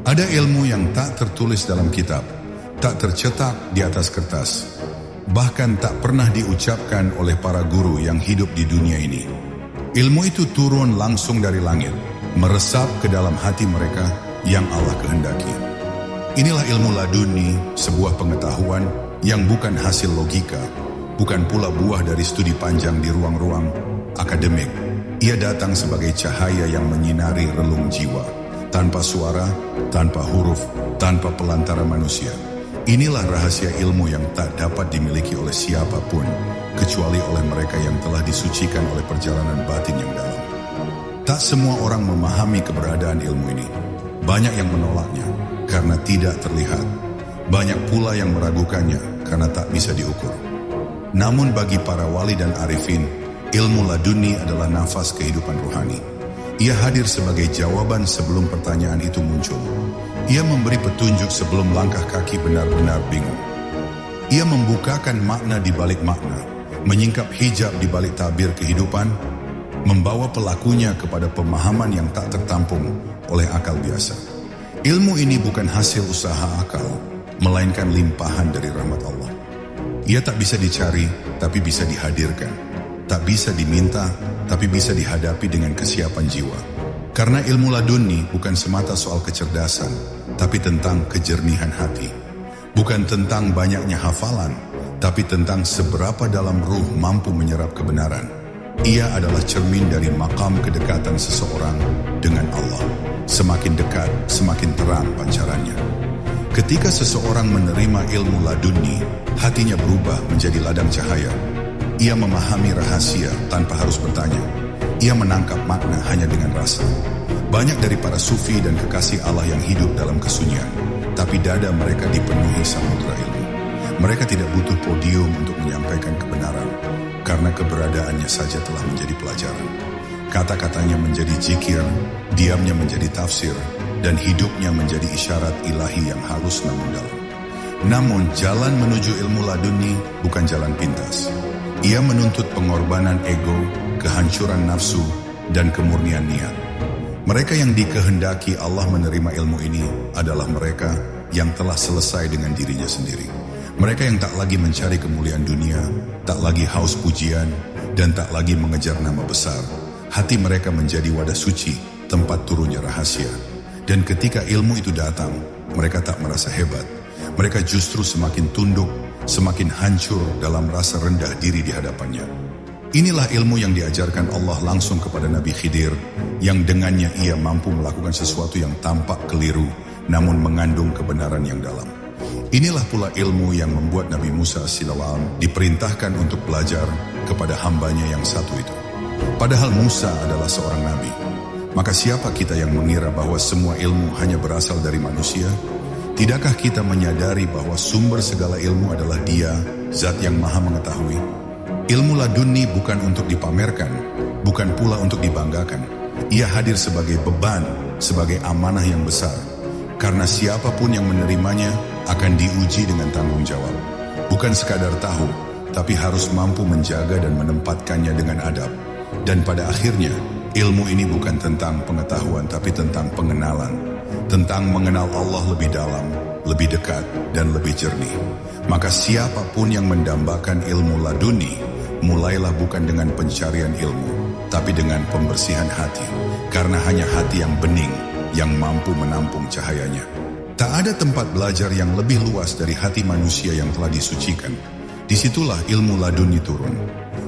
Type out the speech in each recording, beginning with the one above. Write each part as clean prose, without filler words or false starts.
Ada ilmu yang tak tertulis dalam kitab, tak tercetak di atas kertas, bahkan tak pernah diucapkan oleh para guru yang hidup di dunia ini. Ilmu itu turun langsung dari langit, meresap ke dalam hati mereka yang Allah kehendaki. Inilah ilmu laduni, sebuah pengetahuan yang bukan hasil logika, bukan pula buah dari studi panjang di ruang-ruang akademik. Ia datang sebagai cahaya yang menyinari relung jiwa, tanpa suara, tanpa huruf, tanpa pelantara manusia. Inilah rahasia ilmu yang tak dapat dimiliki oleh siapapun, kecuali oleh mereka yang telah disucikan oleh perjalanan batin yang dalam. Tak semua orang memahami keberadaan ilmu ini. Banyak yang menolaknya karena tidak terlihat. Banyak pula yang meragukannya karena tak bisa diukur. Namun bagi para wali dan arifin, ilmu laduni adalah nafas kehidupan rohani. Ia hadir sebagai jawaban sebelum pertanyaan itu muncul. Ia memberi petunjuk sebelum langkah kaki benar-benar bingung. Ia membukakan makna di balik makna, menyingkap hijab di balik tabir kehidupan, membawa pelakunya kepada pemahaman yang tak tertampung oleh akal biasa. Ilmu ini bukan hasil usaha akal, melainkan limpahan dari rahmat Allah. Ia tak bisa dicari, tapi bisa dihadirkan. Tak bisa diminta, tapi bisa dihadapi dengan kesiapan jiwa. Karena ilmu laduni bukan semata soal kecerdasan, tapi tentang kejernihan hati. Bukan tentang banyaknya hafalan, tapi tentang seberapa dalam ruh mampu menyerap kebenaran. Ia adalah cermin dari makam kedekatan seseorang dengan Allah. Semakin dekat, semakin terang pancarannya. Ketika seseorang menerima ilmu laduni, hatinya berubah menjadi ladang cahaya. Ia memahami rahasia tanpa harus bertanya. Ia menangkap makna hanya dengan rasa. Banyak dari para sufi dan kekasih Allah yang hidup dalam kesunyian, tapi dada mereka dipenuhi samudera ilmu. Mereka tidak butuh podium untuk menyampaikan kebenaran, karena keberadaannya saja telah menjadi pelajaran. Kata-katanya menjadi zikir, diamnya menjadi tafsir, dan hidupnya menjadi isyarat ilahi yang halus namun dalam. Namun jalan menuju ilmu laduni bukan jalan pintas. Ia menuntut pengorbanan ego, kehancuran nafsu, dan kemurnian niat. Mereka yang dikehendaki Allah menerima ilmu ini adalah mereka yang telah selesai dengan dirinya sendiri. Mereka yang tak lagi mencari kemuliaan dunia, tak lagi haus pujian, dan tak lagi mengejar nama besar. Hati mereka menjadi wadah suci, tempat turunnya rahasia. Dan ketika ilmu itu datang, mereka tak merasa hebat. Mereka justru semakin tunduk, semakin hancur dalam rasa rendah diri di hadapannya. Inilah ilmu yang diajarkan Allah langsung kepada Nabi Khidir, yang dengannya ia mampu melakukan sesuatu yang tampak keliru, namun mengandung kebenaran yang dalam. Inilah pula ilmu yang membuat Nabi Musa AS diperintahkan untuk belajar kepada hambanya yang satu itu. Padahal Musa adalah seorang nabi. Maka siapa kita yang mengira bahwa semua ilmu hanya berasal dari manusia? Tidakkah kita menyadari bahwa sumber segala ilmu adalah Dia, Zat yang Maha Mengetahui? Ilmu laduni bukan untuk dipamerkan, bukan pula untuk dibanggakan. Ia hadir sebagai beban, sebagai amanah yang besar. Karena siapapun yang menerimanya akan diuji dengan tanggung jawab. Bukan sekadar tahu, tapi harus mampu menjaga dan menempatkannya dengan adab. Dan pada akhirnya, ilmu ini bukan tentang pengetahuan, tapi tentang pengenalan. Tentang mengenal Allah lebih dalam, lebih dekat, dan lebih jernih. Maka siapapun yang mendambakan ilmu laduni, mulailah bukan dengan pencarian ilmu, tapi dengan pembersihan hati. Karena hanya hati yang bening, yang mampu menampung cahayanya. Tak ada tempat belajar yang lebih luas dari hati manusia yang telah disucikan. Disitulah ilmu laduni turun.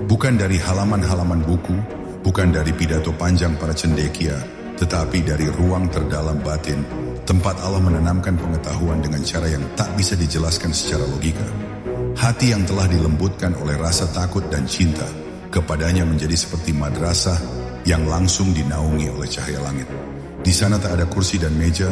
Bukan dari halaman-halaman buku, bukan dari pidato panjang para cendekia, tetapi dari ruang terdalam batin, tempat Allah menanamkan pengetahuan dengan cara yang tak bisa dijelaskan secara logika. Hati yang telah dilembutkan oleh rasa takut dan cinta kepadanya menjadi seperti madrasah yang langsung dinaungi oleh cahaya langit. Di sana tak ada kursi dan meja,